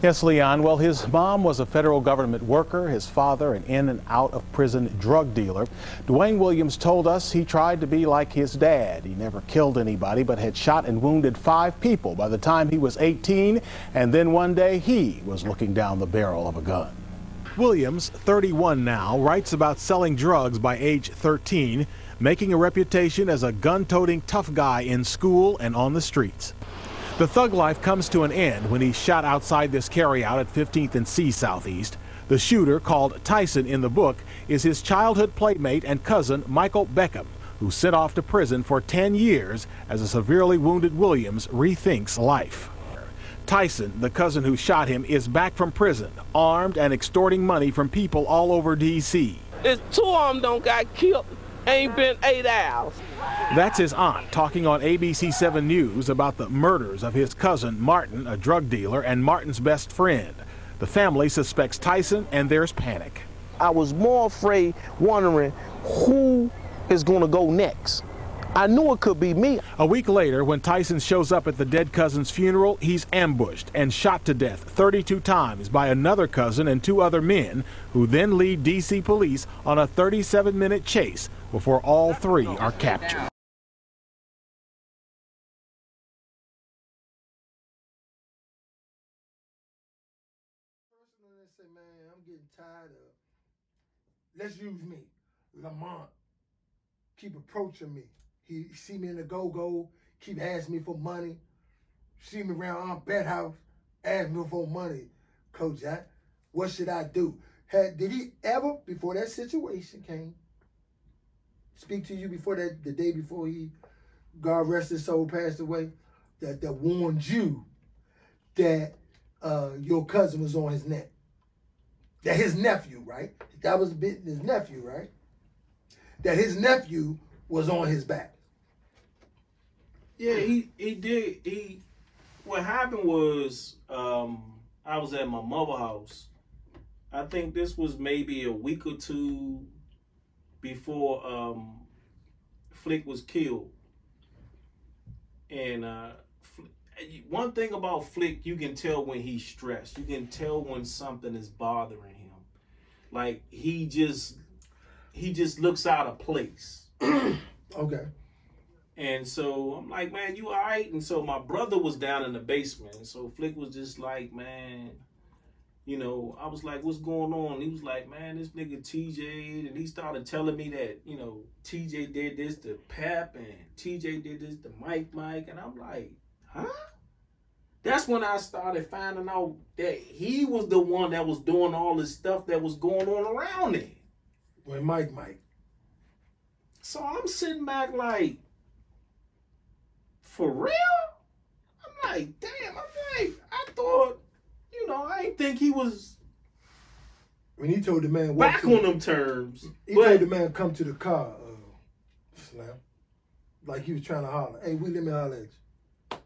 Yes, Leon. Well, his mom was a federal government worker, his father an in and out of prison drug dealer. Dwayne Williams told us he tried to be like his dad. He never killed anybody, but had shot and wounded 5 people by the time he was 18. And then one day he was looking down the barrel of a gun. Williams, 31 now, writes about selling drugs by age 13, making a reputation as a gun-toting tough guy in school and on the streets. The thug life comes to an end when he's shot outside this carryout at 15th and C Southeast. The shooter, called Tyson in the book, is his childhood playmate and cousin Michael Beckham, who sent off to prison for 10 years as a severely wounded Williams rethinks life. Tyson, the cousin who shot him, is back from prison, armed and extorting money from people all over D.C. It's 2 of them don't got killed. Ain't been 8 hours. That's his aunt talking on ABC 7 News about the murders of his cousin Martin, a drug dealer, and Martin's best friend. The family suspects Tyson, and there's panic. I was more afraid, wondering who is going to go next. I knew it could be me. A week later, when Tyson shows up at the dead cousin's funeral, he's ambushed and shot to death 32 times by another cousin and 2 other men, who then lead D.C. police on a 37-minute chase before all 3 are captured. Personally, they say, man, I'm getting tired of, let's use me, Lamont. Keep approaching me. He see me in the go-go, keep asking me for money. See me around Aunt Bet's house, ask me for money. Kojack, what should I do? Did he ever, before that situation came, speak to you before that, the day before he, God rest his soul, passed away, that warned you that your cousin was on his neck? That his nephew, right? That was his nephew, right? That his nephew was on his back. Yeah, he did. What happened was, I was at my mother's house. I think this was maybe a week or 2 before Flick was killed. And one thing about Flick, you can tell when he's stressed. You can tell when something is bothering him. Like he just looks out of place. Okay. And so I'm like, man, you all right? And so my brother was down in the basement. And so Flick was just like, man, you know, I was like, what's going on? He was like, man, this nigga TJ. And he started telling me that, you know, TJ did this to Pep and TJ did this to Mike. And I'm like, huh? That's when I started finding out that he was the one that was doing all this stuff that was going on around him. With Mike. So I'm sitting back like, for real? I'm like, damn, I thought, you know, I didn't think he was when he told the man back on them terms. He told the man come to the car, Slam. Like he was trying to holler. Hey, let me holler at you.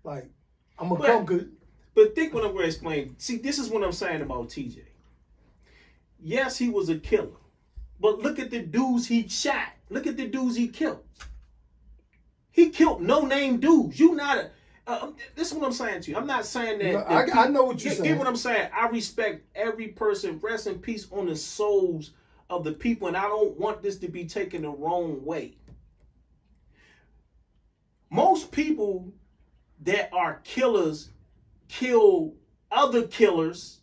Like, I'm gonna come good. But think what I'm gonna explain. See, this is what I'm saying about TJ. Yes, he was a killer. But look at the dudes he shot. Look at the dudes he killed. He killed no-name dudes. You not a... this is what I'm saying to you. I'm not saying that... No, I know what you're saying. Get what I'm saying. I respect every person. Rest in peace on the souls of the people. And I don't want this to be taken the wrong way. Most people that are killers kill other killers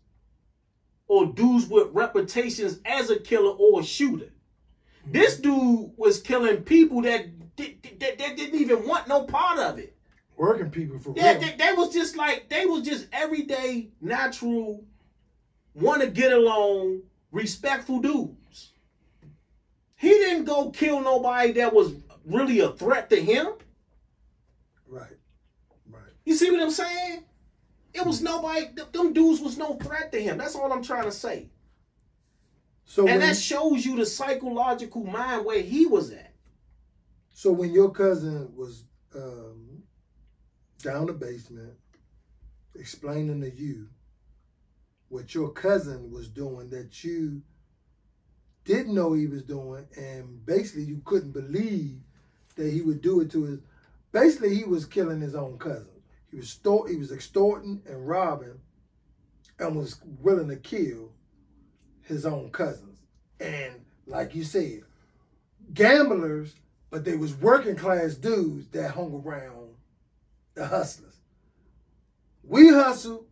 or dudes with reputations as a killer or a shooter. This dude was killing people that didn't even want no part of it. Working people for real. Yeah, they was just like, they was just everyday, natural, want to get along, respectful dudes. He didn't go kill nobody that was really a threat to him. Right. You see what I'm saying? It was nobody, them dudes was no threat to him. That's all I'm trying to say. So and that shows you the psychological mind where he was at. So when your cousin was down the basement explaining to you what your cousin was doing that you didn't know he was doing, and basically you couldn't believe that he would do it to his... Basically, he was killing his own cousin. He was extorting and robbing and was willing to kill his own cousins. And like you said, gamblers, but they was working class dudes that hung around the hustlers. We hustled.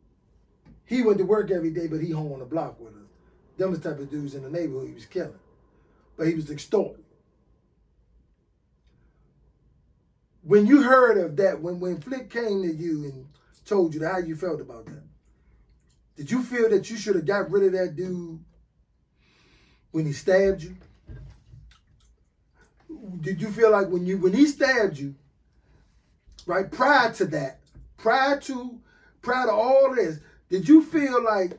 He went to work every day, but he hung on the block with us. Them was the type of dudes in the neighborhood he was killing. But he was extorting. When you heard of that, when Flick came to you and told you that, how you felt about that? Did you feel that you should have got rid of that dude when he stabbed you? Did you feel like when he stabbed you, right, prior to that, prior to all this, did you feel like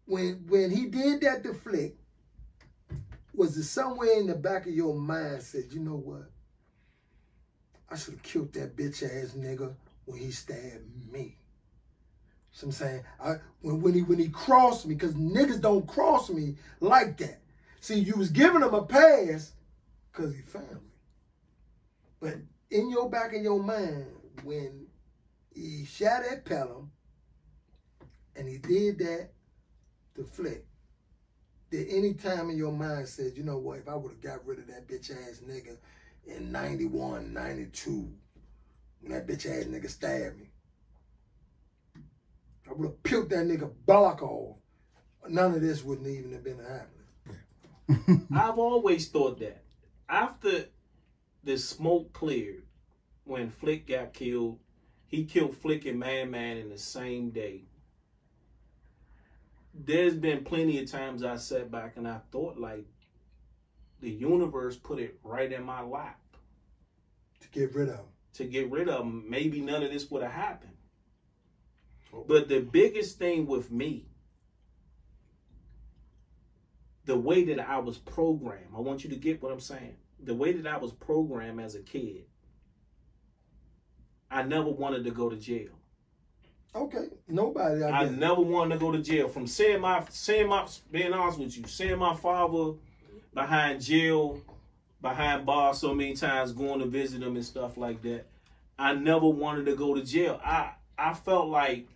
when he did that to Flick, was it somewhere in the back of your mind said, you know what? I should have killed that bitch ass nigga when he stabbed me. So I'm saying, when he crossed me, because niggas don't cross me like that. See, you was giving him a pass because he family. But in your back of your mind, when he shot at Pelham and he did that to Flick, did any time in your mind said, you know what, if I would have got rid of that bitch ass nigga in 91, 92, when that bitch ass nigga stabbed me, I would have peeled that nigga block off. None of this wouldn't even have been happening. I've always thought that. After the smoke cleared, when Flick got killed, he killed Flick and Man in the same day. There's been plenty of times I sat back and I thought, like, the universe put it right in my lap. To get rid of him. To get rid of him. Maybe none of this would have happened. But the biggest thing with me, the way that I was programmed, I want you to get what I'm saying. The way that I was programmed as a kid, I never wanted to go to jail. Okay, nobody. I never wanted to go to jail. From being honest with you, seeing my father behind jail, behind bars so many times, going to visit him and stuff like that, I never wanted to go to jail. I felt like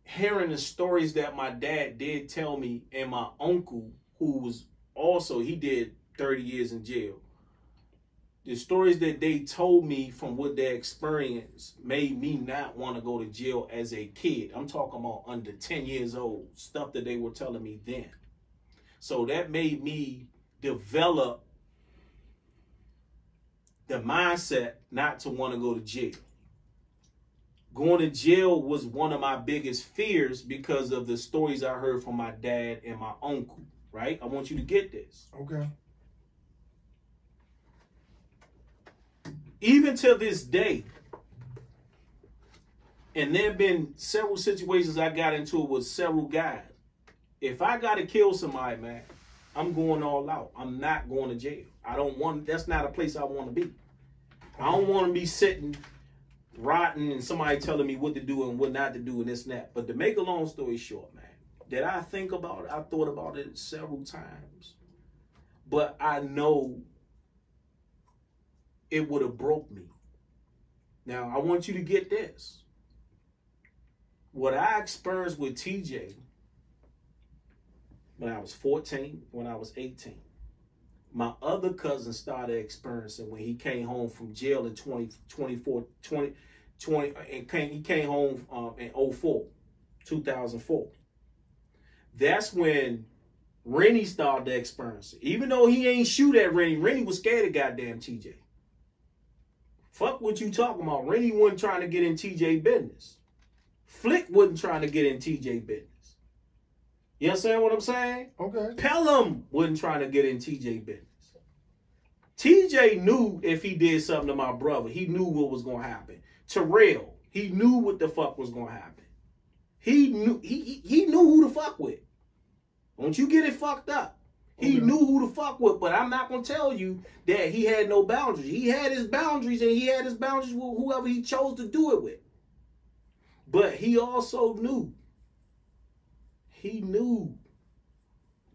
hearing the stories that my dad did tell me, and my uncle, who was also, he did 30 years in jail. The stories that they told me from what they experienced made me not want to go to jail as a kid. I'm talking about under 10 years old, stuff that they were telling me then. So that made me develop the mindset not to want to go to jail. Going to jail was one of my biggest fears because of the stories I heard from my dad and my uncle, right? I want you to get this. Okay. Even to this day, and there have been several situations I got into with several guys. If I got to kill somebody, man, I'm going all out. I'm not going to jail. That's not a place I want to be. I don't want to be sitting rotting and somebody telling me what to do and what not to do and this and that. But to make a long story short, man, did I think about it? I thought about it several times. But I know it would have broke me. Now, I want you to get this. What I experienced with TJ when I was 14, when I was 18, my other cousin started experiencing when he came home from jail in 2004, and he came home in 2004. That's when Rennie started to experience it. Even though he ain't shoot at Rennie, Rennie was scared of goddamn TJ. Fuck what you talking about. Rennie wasn't trying to get in TJ business. Flick wasn't trying to get in TJ business. You understand what I'm saying? Okay. Pelham wasn't trying to get in TJ business. TJ knew if he did something to my brother, he knew what was going to happen. Terrell, he knew what the fuck was going to happen. He knew who to fuck with. Don't you get it fucked up. He knew who to fuck with, but I'm not going to tell you that he had no boundaries. He had his boundaries, and he had his boundaries with whoever he chose to do it with. But he also knew. He knew.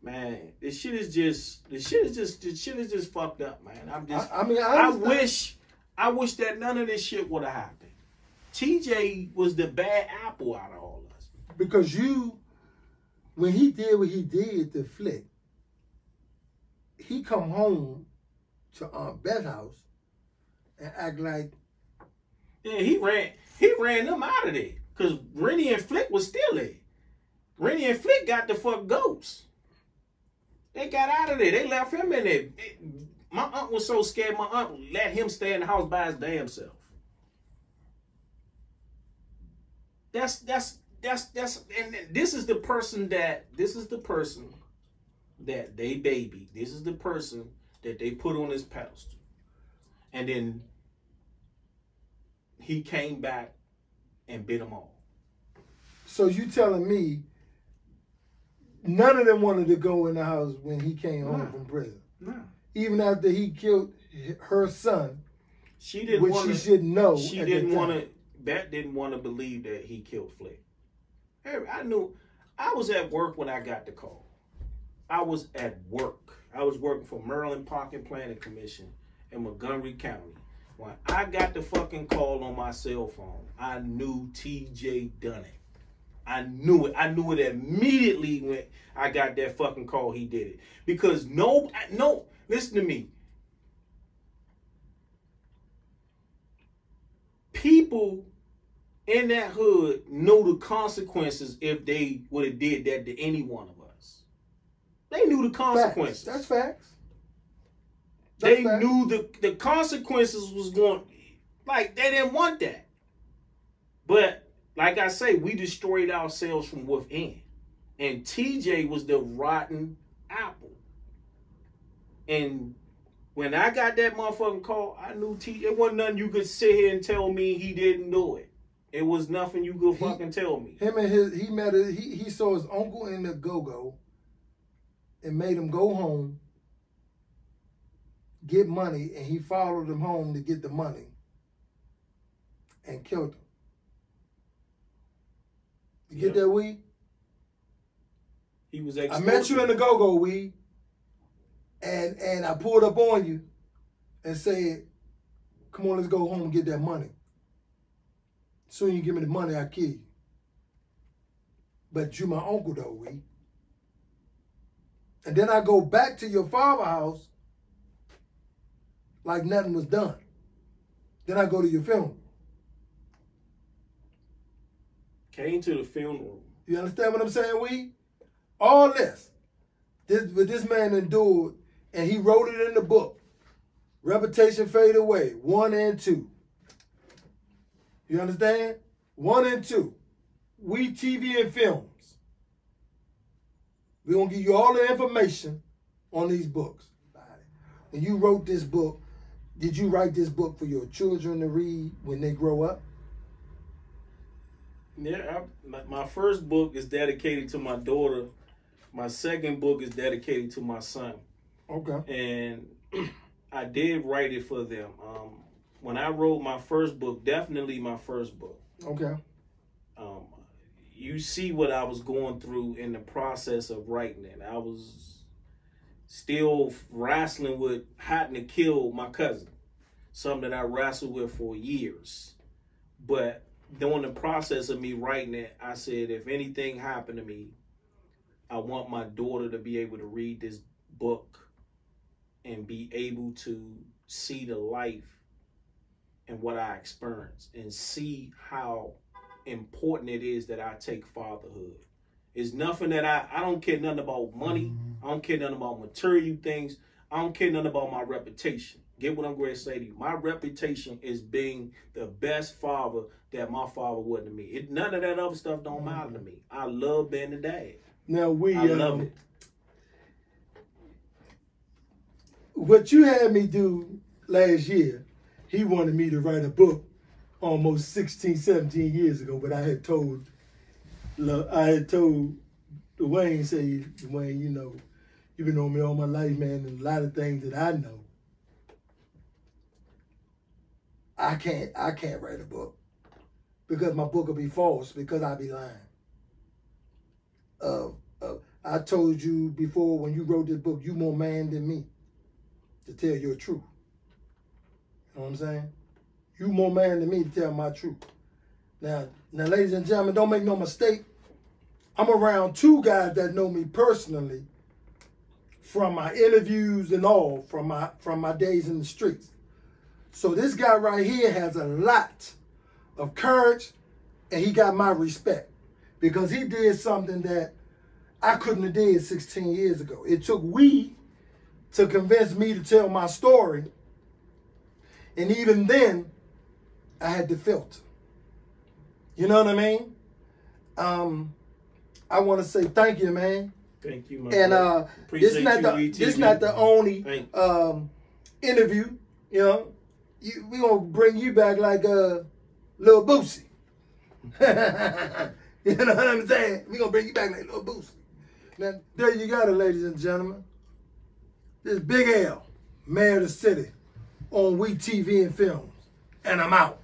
Man, this shit is just fucked up, man. I wish that none of this shit would have happened. TJ was the bad apple out of all of us. Because when he did what he did to Flick, he come home to Aunt Beth's house and act like... Yeah, he ran them out of there. Because Rennie and Flick was still there. Rennie and Flick got the fuck ghosts. They got out of there. They left him in there. My aunt was so scared, my aunt let him stay in the house by his damn self. And this is the person that they baby. This is the person that they put on his pedestal. And then he came back and bit them all. So you telling me none of them wanted to go in the house when he came home from prison? No. Even after he killed her son, she didn't which want she didn't know. She didn't want to. Beth didn't want to believe that he killed Flick. I knew. I was at work when I got the call. I was at work. I was working for Maryland Park and Planning Commission in Montgomery County. When I got the fucking call on my cell phone, I knew TJ done it. I knew it. I knew it immediately when I got that fucking call. He did it. Because no, listen to me. People in that hood know the consequences if they would have did that to any one of us. They knew the consequences. Facts. That's facts. They knew the consequences was going, like, they didn't want that. But, like I say, we destroyed ourselves from within. And TJ was the rotten apple. And when I got that motherfucking call, I knew TJ, it wasn't nothing you could sit here and tell me he didn't do it. It was nothing you could fucking tell me. He saw his uncle in the go-go and made him go home, get money, and he followed him home to get the money and killed him. You get that, Wee? He was I met you in the go-go, Wee, and I pulled up on you and said, come on, let's go home and get that money. Soon you give me the money, I'll kill you. But you my uncle, though, Wee. And then I go back to your father's house like nothing was done. Then I go to your funeral. Came to the funeral. You understand what I'm saying, Wee? All this what this man endured, and he wrote it in the book. Reputation Fade Away, 1 and 2. You understand? 1 and 2. WEETV and Films. We're going to give you all the information on these books. When you wrote this book, did you write this book for your children to read when they grow up? Yeah, my first book is dedicated to my daughter. My second book is dedicated to my son. Okay. And I did write it for them. When I wrote my first book, definitely my first book. Okay. You see what I was going through in the process of writing it. I was still wrestling with having to kill my cousin, something that I wrestled with for years. But during the process of me writing it, I said, if anything happened to me, I want my daughter to be able to read this book and be able to see the life and what I experienced and see how important it is that I take fatherhood. It's nothing that I don't care nothing about money. I don't care nothing about material things. I don't care nothing about my reputation. Get what I'm going to say to you. My reputation is being the best father that my father was to me. None of that other stuff don't matter to me. I love being a dad. Now I love it. What you had me do last year, he wanted me to write a book almost 16, 17 years ago, but I had told Dawayne, say, Dawayne, you know, you've been on me all my life, man, and a lot of things that I know, I can't write a book because my book will be false because I'll be lying. I told you before when you wrote this book, you more man than me to tell your truth. You know what I'm saying? You more man than me to tell my truth. Now, ladies and gentlemen, don't make no mistake. I'm around two guys that know me personally from my interviews and all, from my days in the streets. So this guy right here has a lot of courage, and he got my respect because he did something that I couldn't have did 16 years ago. It took weed to convince me to tell my story, and even then, I had to filter. You know what I mean? I want to say thank you, man. Thank you, my And brother. this not the only interview. You know, we gonna bring you back like Lil Boosie. You know what I'm saying? We gonna bring you back like Lil Boosie. Now there you got it, ladies and gentlemen. This Big L, Mayor of the City, on WEETV and Films, and I'm out.